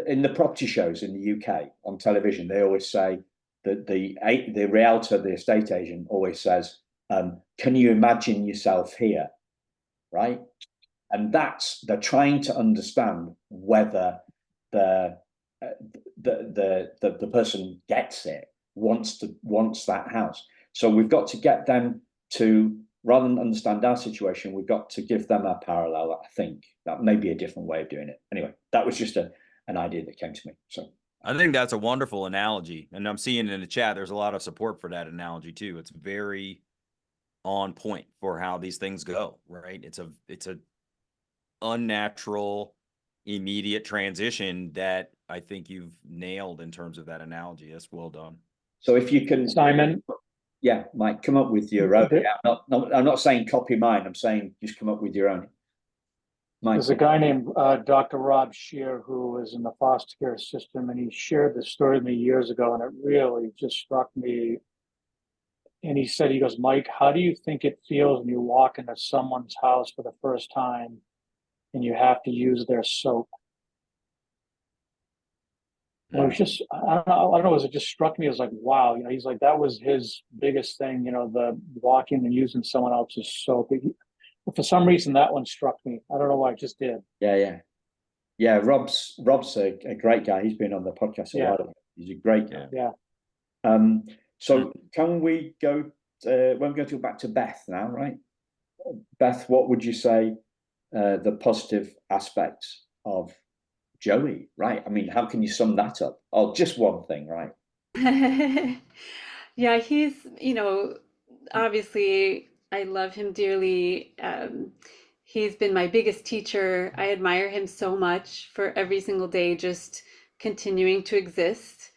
in the property shows in the UK on television, they always say that the realtor, the estate agent, always says, can you imagine yourself here, right? And they're trying to understand whether the person gets it, wants that house. So we've got to get them to, rather than understand our situation, we've got to give them a parallel. I think that may be a different way of doing it. Anyway, that was just an idea that came to me. So I think that's a wonderful analogy. And I'm seeing in the chat, there's a lot of support for that analogy too. It's very on point for how these things go, right? It's a unnatural, immediate transition that I think you've nailed in terms of that analogy. That's well done. So if you can, Simon, Yeah, Mike, come up with your own. Yeah, I'm not saying copy mine. I'm saying just come up with your own. Mike. There's a guy named Dr. Rob Shear who was in the foster care system, and he shared this story with me years ago, and it really just struck me. And he said, he goes, Mike, how do you think it feels when you walk into someone's house for the first time and you have to use their soap? Well, it was just, I don't know, it just struck me as like, wow, he's like, that was his biggest thing, the walking and using someone else's soap. For some reason, that one struck me. I don't know why, it just did. Yeah. Rob's a great guy. He's been on the podcast a while. He's a great guy. Yeah. So can we go, we're going to go back to Beth now, right? Beth, what would you say the positive aspects of Joey, right? I mean, how can you sum that up? Oh, just one thing, right? Yeah, he's, obviously I love him dearly. He's been my biggest teacher. I admire him so much for every single day, just continuing to exist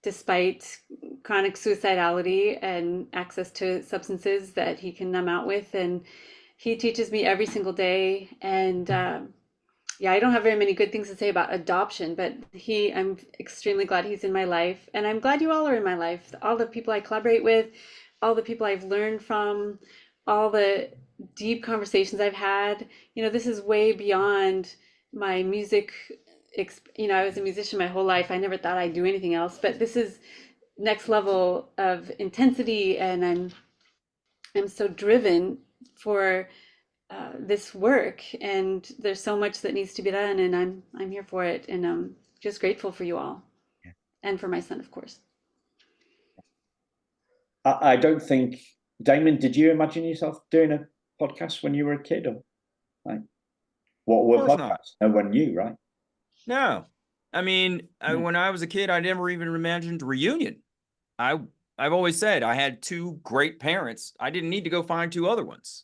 despite chronic suicidality and access to substances that he can numb out with. And he teaches me every single day. And I don't have very many good things to say about adoption, but I'm extremely glad he's in my life. And I'm glad you all are in my life. All the people I collaborate with, all the people I've learned from, all the deep conversations I've had. This is way beyond my music. I was a musician my whole life. I never thought I'd do anything else, but this is next level of intensity. And I'm so driven for this work, and there's so much that needs to be done, and I'm here for it, and I'm just grateful for you all, and for my son, of course. I don't think, Damon, did you imagine yourself doing a podcast when you were a kid, or like what were podcasts? No one knew, right? No, I mean, when I was a kid, I never even imagined reunion. I've always said I had two great parents. I didn't need to go find two other ones,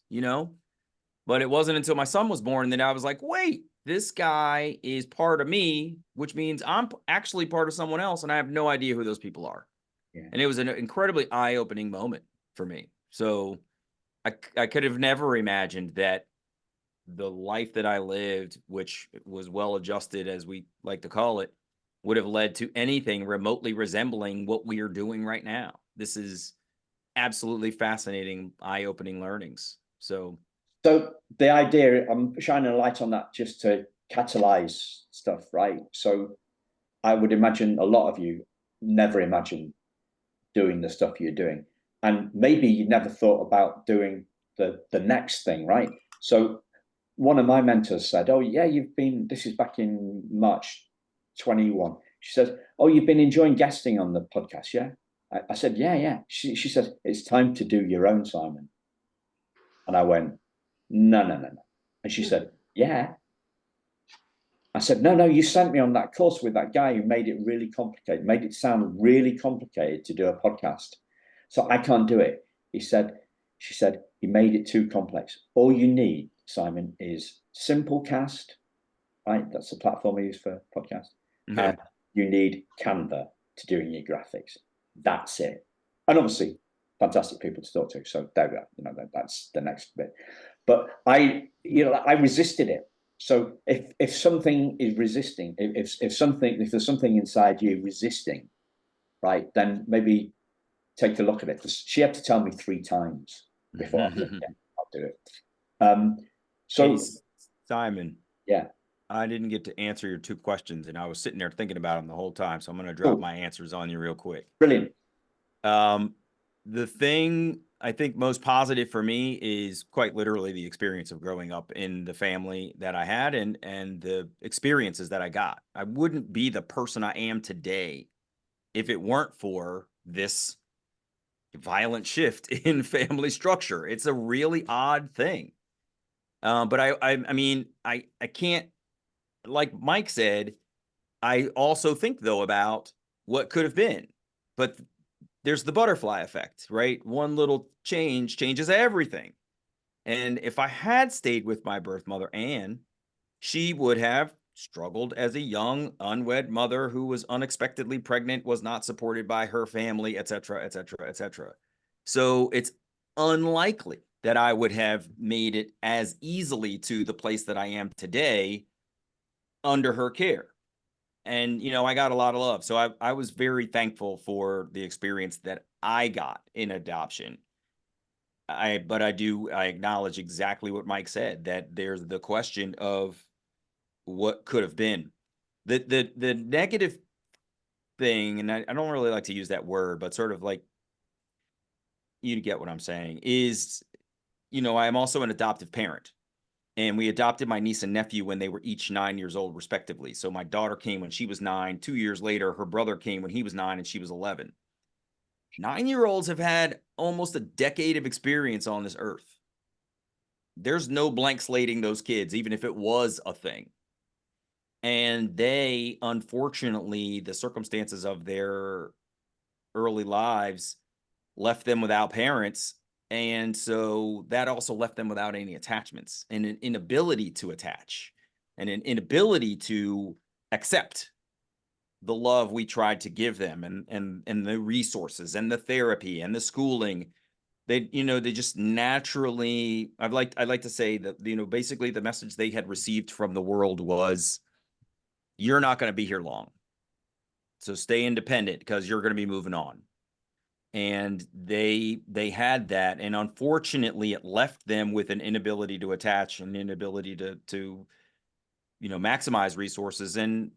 But it wasn't until my son was born that I was like, wait, this guy is part of me, which means I'm actually part of someone else, and I have no idea who those people are. Yeah. And it was an incredibly eye-opening moment for me. So I could have never imagined that the life that I lived, which was well-adjusted, as we like to call it, would have led to anything remotely resembling what we are doing right now. This is absolutely fascinating, eye-opening learnings. So the idea, I'm shining a light on that just to catalyze stuff, right? So I would imagine a lot of you never imagined doing the stuff you're doing. And maybe you never thought about doing the next thing, right? So one of my mentors said, oh yeah, this is back in March 21. She says, oh, you've been enjoying guesting on the podcast, yeah? I said, yeah. She said, it's time to do your own, Simon. And I went, no. And she said, yeah. I said, no, you sent me on that course with that guy who made it really complicated, made it sound really complicated to do a podcast. So I can't do it. She said, he made it too complex. All you need, Simon, is Simplecast, right? That's the platform we use for podcasts. Mm-hmm. And you need Canva to doing your graphics. That's it. And obviously, fantastic people to talk to. So there we go. That's the next bit. But I resisted it. So if something is resisting, if there's something inside you resisting, right, then maybe take a look at it. Because she had to tell me 3 times before I said, yeah, I'll do it. So hey, Simon, yeah, I didn't get to answer your 2 questions, and I was sitting there thinking about them the whole time. So I'm going to drop my answers on you real quick. Brilliant. The thing I think most positive for me is quite literally the experience of growing up in the family that I had and the experiences that I got. I wouldn't be the person I am today if it weren't for this violent shift in family structure. It's a really odd thing. But I mean, I can't, like Mike said, I also think though about what could have been, but there's the butterfly effect, right? One little change changes everything. And if I had stayed with my birth mother, Anne, she would have struggled as a young, unwed mother who was unexpectedly pregnant, was not supported by her family, et cetera, et cetera, et cetera. So it's unlikely that I would have made it as easily to the place that I am today under her care. And, you know, I got a lot of love. So I was very thankful for the experience that I got in adoption. But I acknowledge exactly what Mike said, that there's the question of what could have been. The negative thing, and I don't really like to use that word, but sort of like, you get what I'm saying, is, you know, I am also an adoptive parent. And we adopted my niece and nephew when they were each 9 years old, respectively. So my daughter came when she was 9. 2 years later, her brother came when he was 9 and she was 11. 9-year-olds have had almost a decade of experience on this earth. There's no blank slating those kids, even if it was a thing. And they, unfortunately, the circumstances of their early lives left them without parents. And so that also left them without any attachments, and an inability to attach, and an inability to accept the love we tried to give them, and the resources and the therapy and the schooling. They, you know, they just naturally, I'd like to say that, you know, basically the message they had received from the world was, you're not going to be here long. So stay independent because you're going to be moving on. And they had that, and unfortunately it left them with an inability to attach, an inability to you know, maximize resources. And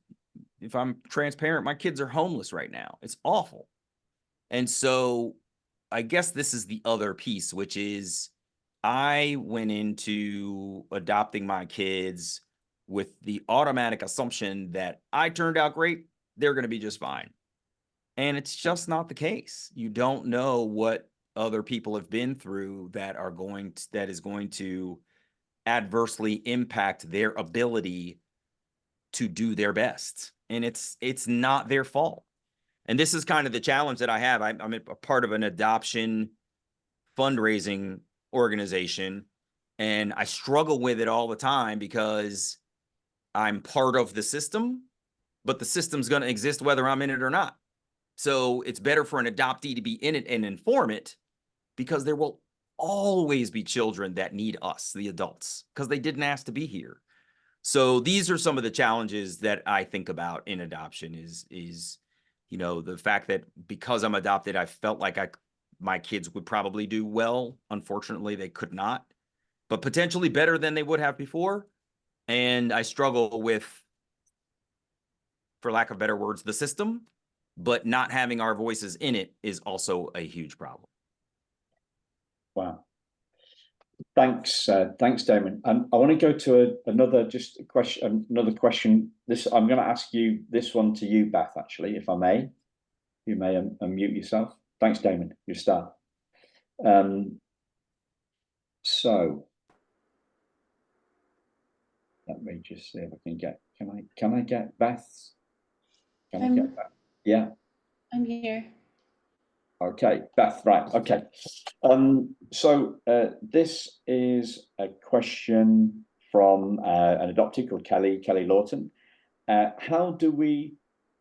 if I'm transparent, my kids are homeless right now. It's awful. And so I guess this is the other piece, which is I went into adopting my kids with the automatic assumption that I turned out great, they're going to be just fine. And it's just not the case. You don't know what other people have been through that is going to adversely impact their ability to do their best. And it's not their fault. And this is kind of the challenge that I have. I'm a part of an adoption fundraising organization, and I struggle with it all the time because I'm part of the system, but the system's going to exist whether I'm in it or not. So it's better for an adoptee to be in it and inform it, because there will always be children that need us, the adults, because they didn't ask to be here. So these are some of the challenges that I think about in adoption is, you know, the fact that because I'm adopted, I felt like my kids would probably do well. Unfortunately, they could not, but potentially better than they would have before. And I struggle with, for lack of better words, the system. But not having our voices in it is also a huge problem. Wow. Thanks, Damon. I want to go to another question. I'm going to ask you this one to you, Beth. Actually, if I may, you may unmute yourself. Thanks, Damon. You start. So let me just see if I can get. Can I get Beth? Can I get Beth? Yeah. I'm here. Okay, Beth, right, okay. So this is a question from an adoptee called Kelly Lawton. How do we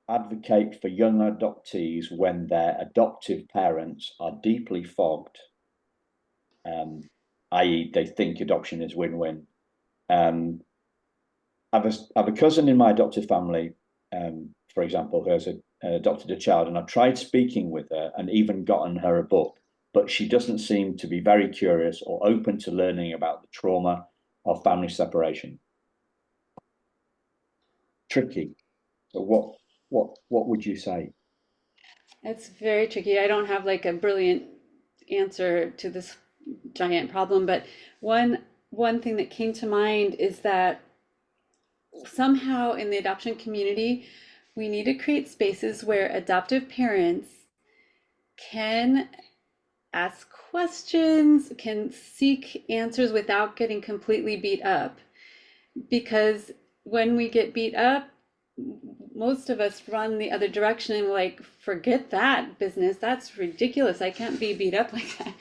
advocate for young adoptees when their adoptive parents are deeply fogged, i.e. they think adoption is win-win? I have a cousin in my adoptive family, for example, who has adopted a child, and I've tried speaking with her and even gotten her a book, but she doesn't seem to be very curious or open to learning about the trauma of family separation. Tricky. So what would you say? It's very tricky. I don't have like a brilliant answer to this giant problem, but one thing that came to mind is that somehow in the adoption community, we need to create spaces where adoptive parents can ask questions, can seek answers without getting completely beat up. Because when we get beat up, most of us run the other direction and like, forget that business. That's ridiculous. I can't be beat up like that.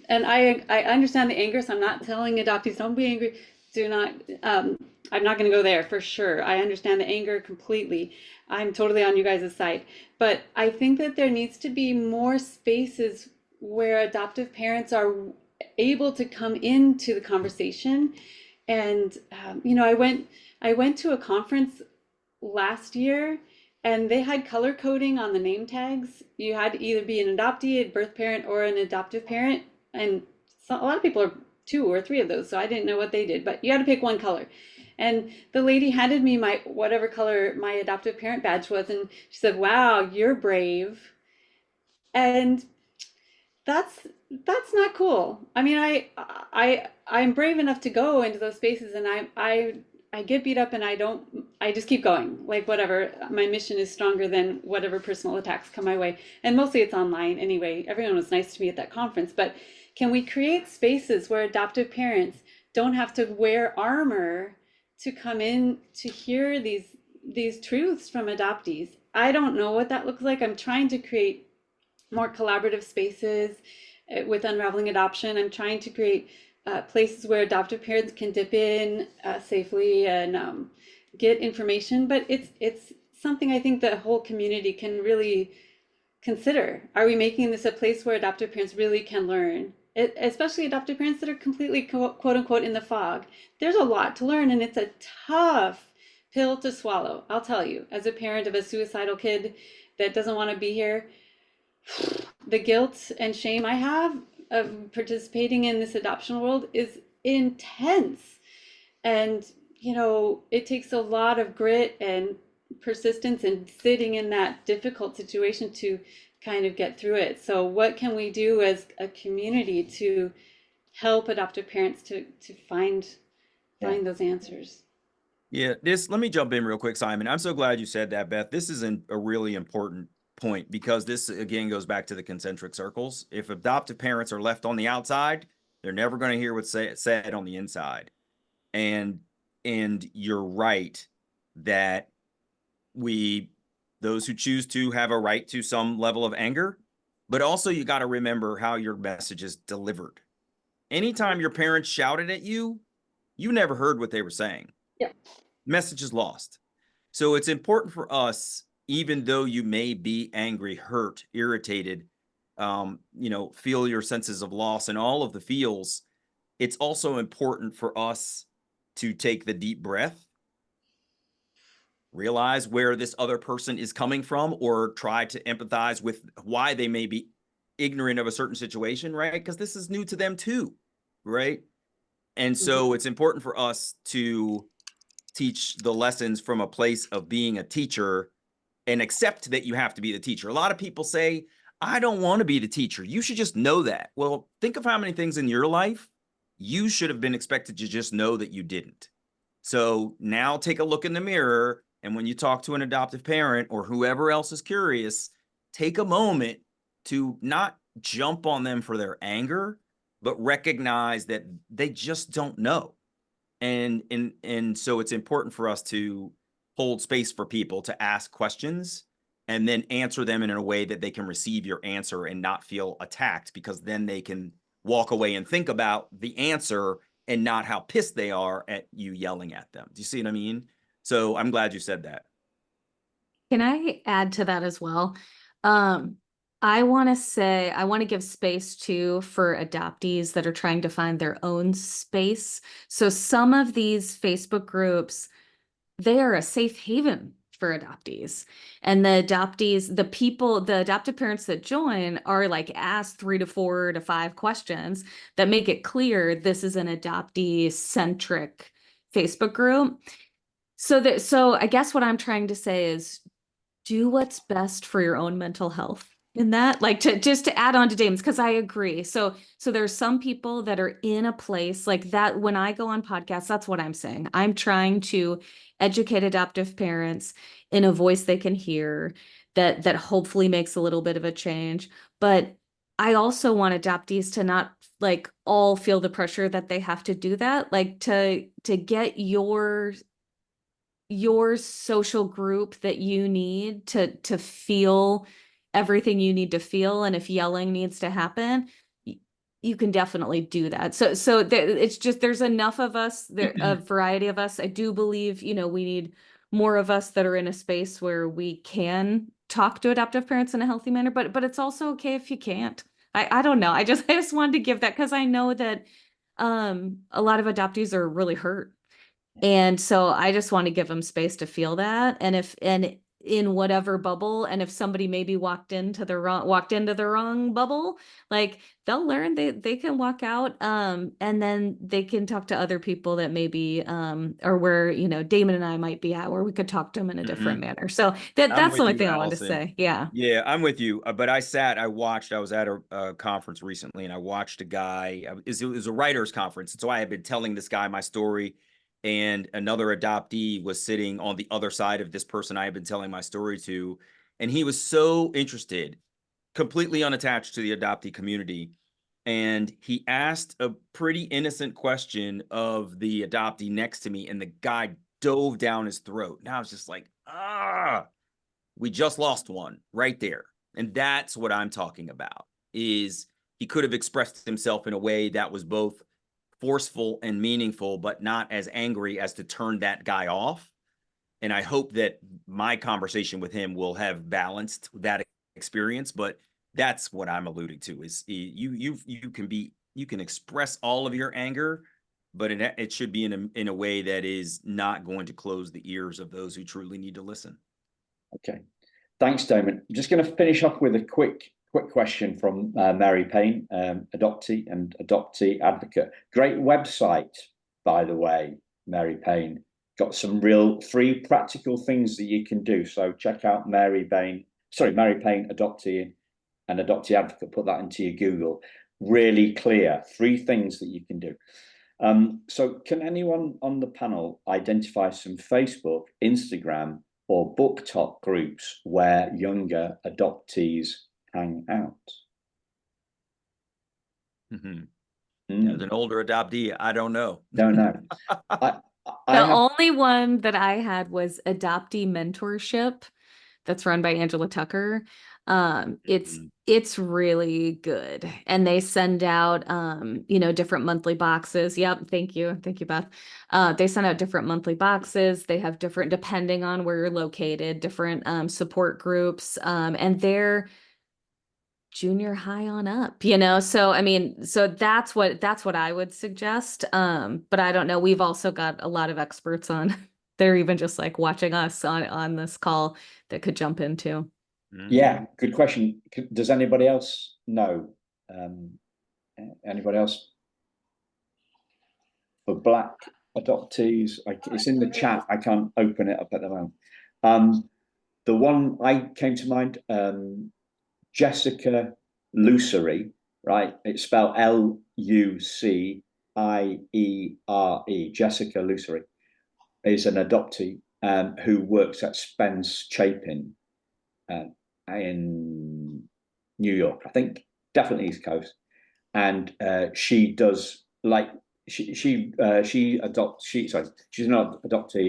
And I understand the anger, so I'm not telling adoptees, don't be angry. Do not, I'm not going to go there for sure. I understand the anger completely. I'm totally on you guys' side. But I think that there needs to be more spaces where adoptive parents are able to come into the conversation. And I went to a conference last year, and they had color coding on the name tags. You had to either be an adoptee, a birth parent, or an adoptive parent. And so, a lot of people are 2 or 3 of those, so I didn't know what they did, but you had to pick one color. And the lady handed me my whatever color my adoptive parent badge was, and she said, "Wow, you're brave." And that's not cool. I mean, I'm brave enough to go into those spaces, and I get beat up, and I just keep going. Like, whatever, my mission is stronger than whatever personal attacks come my way. And mostly it's online anyway. Everyone was nice to me at that conference, but can we create spaces where adoptive parents don't have to wear armor to come in to hear these truths from adoptees? I don't know what that looks like. I'm trying to create more collaborative spaces with Unravelling Adoption. I'm trying to create places where adoptive parents can dip in safely and get information, but it's something I think the whole community can really consider. Are we making this a place where adoptive parents really can learn? Especially adoptive parents that are completely quote unquote in the fog. There's a lot to learn, and it's a tough pill to swallow. I'll tell you, as a parent of a suicidal kid that doesn't want to be here, the guilt and shame I have of participating in this adoption world is intense. And, it takes a lot of grit and persistence and sitting in that difficult situation to kind of get through it. So what can we do as a community to help adoptive parents to find those answers? Yeah, let me jump in real quick, Simon. I'm so glad you said that, Beth. This is a really important point, because this again goes back to the concentric circles. If adoptive parents are left on the outside, they're never going to hear what's said on the inside. And you're right that those who choose to have a right to some level of anger, but also you got to remember how your message is delivered. Anytime your parents shouted at you, you never heard what they were saying. Yeah. Message is lost. So it's important for us, even though you may be angry, hurt, irritated, feel your senses of loss and all of the feels, it's also important for us to take the deep breath, realize where this other person is coming from, or try to empathize with why they may be ignorant of a certain situation, right? Because this is new to them too, right? And so it's important for us to teach the lessons from a place of being a teacher and accept that you have to be the teacher. A lot of people say, I don't want to be the teacher. You should just know that. Well, think of how many things in your life you should have been expected to just know that you didn't. So now take a look in the mirror, and when you talk to an adoptive parent or whoever else is curious, take a moment to not jump on them for their anger, but recognize that they just don't know. And so it's important for us to hold space for people to ask questions and then answer them in a way that they can receive your answer and not feel attacked, because then they can walk away and think about the answer and not how pissed they are at you yelling at them. Do you see what I mean? So I'm glad you said that. Can I add to that as well? I want to give space too for adoptees that are trying to find their own space. So some of these Facebook groups, they are a safe haven for adoptees. And the adoptees, the adoptive parents that join are like asked 3 to 4 to 5 questions that make it clear this is an adoptee-centric Facebook group. So I guess what I'm trying to say is do what's best for your own mental health in that, like to add on to Damon's, because I agree. So there's some people that are in a place like that. When I go on podcasts, that's what I'm saying. I'm trying to educate adoptive parents in a voice they can hear that hopefully makes a little bit of a change. But I also want adoptees to not like all feel the pressure that they have to do that, like to get your social group that you need to feel everything you need to feel. And if yelling needs to happen, you can definitely do that. So it's just, there's enough of us, a variety of us. I do believe, we need more of us that are in a space where we can talk to adoptive parents in a healthy manner, but it's also okay if you can't. I don't know. I just wanted to give that because I know that a lot of adoptees are really hurt. And so I just want to give them space to feel that. And in whatever bubble, and if somebody maybe walked into the wrong bubble, like they'll learn they can walk out, and then they can talk to other people that maybe or where, you know, Damon and I might be at, where we could talk to them in a different manner. So that's the only thing I wanted to say. Yeah. Yeah, I'm with you. But I was at a conference recently, and I watched a guy. It was a writers conference. And so I had been telling this guy my story, and another adoptee was sitting on the other side of this person I had been telling my story to. And he was so interested, completely unattached to the adoptee community. And he asked a pretty innocent question of the adoptee next to me, and the guy dove down his throat. And I was just like, we just lost one right there. And that's what I'm talking about, is he could have expressed himself in a way that was both forceful and meaningful, but not as angry as to turn that guy off. And I hope that my conversation with him will have balanced that experience. But that's what I'm alluding to, is you can express all of your anger, but it should be in a way that is not going to close the ears of those who truly need to listen. Okay, thanks, Damon. I'm just going to finish off with a quick question from Mary Payne, adoptee and adoptee advocate. Great website, by the way, Mary Payne. Got some real free practical things that you can do. So check out Mary Payne, adoptee and adoptee advocate. Put that into your Google. Really clear, 3 things that you can do. So can anyone on the panel identify some Facebook, Instagram, or book talk groups where younger adoptees hang out? As an older adoptee, I don't know. Don't know. The only one that I had was Adoptee Mentorship, that's run by Angela Tucker. It's really good, and they send out different monthly boxes. Yep, thank you, Beth. They send out different monthly boxes. They have different, depending on where you're located, different support groups, and they're junior high on up, so I mean, so that's what I would suggest. But I don't know, we've also got a lot of experts on they're even just like watching us on this call that could jump into. Yeah, good question. Does anybody else know? Anybody else? For Black adoptees, it's in the chat. I can't open it up at the moment. The one I came to mind, Jessica Lucerie, right? It's spelled Luciere. Jessica Lucerie is an adoptee who works at Spence Chapin in New York, I think, definitely East Coast, and she does she's an adoptee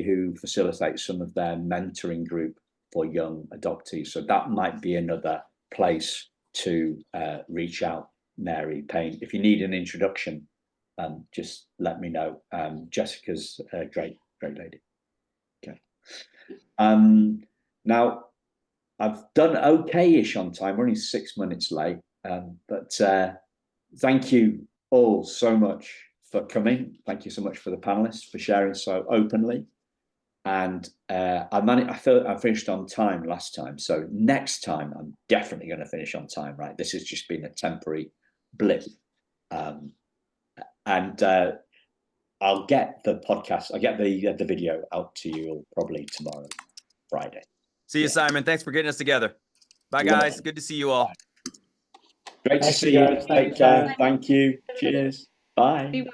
who facilitates some of their mentoring group for young adoptees. So that might be another place to reach out, Mary Payne. If you need an introduction, just let me know. Jessica's a great lady. Okay. Now, I've done okay-ish on time. We're only 6 minutes late, but thank you all so much for coming. Thank you so much for the panelists for sharing so openly. And I feel I finished on time last time. So next time, I'm definitely going to finish on time, right? This has just been a temporary blip. And I'll get the podcast, I'll get the video out to you all probably tomorrow, Friday. See you, Simon. Thanks for getting us together. Bye, guys. Good to see you all. Great to see you. Take care. Thank you. Cheers. Bye.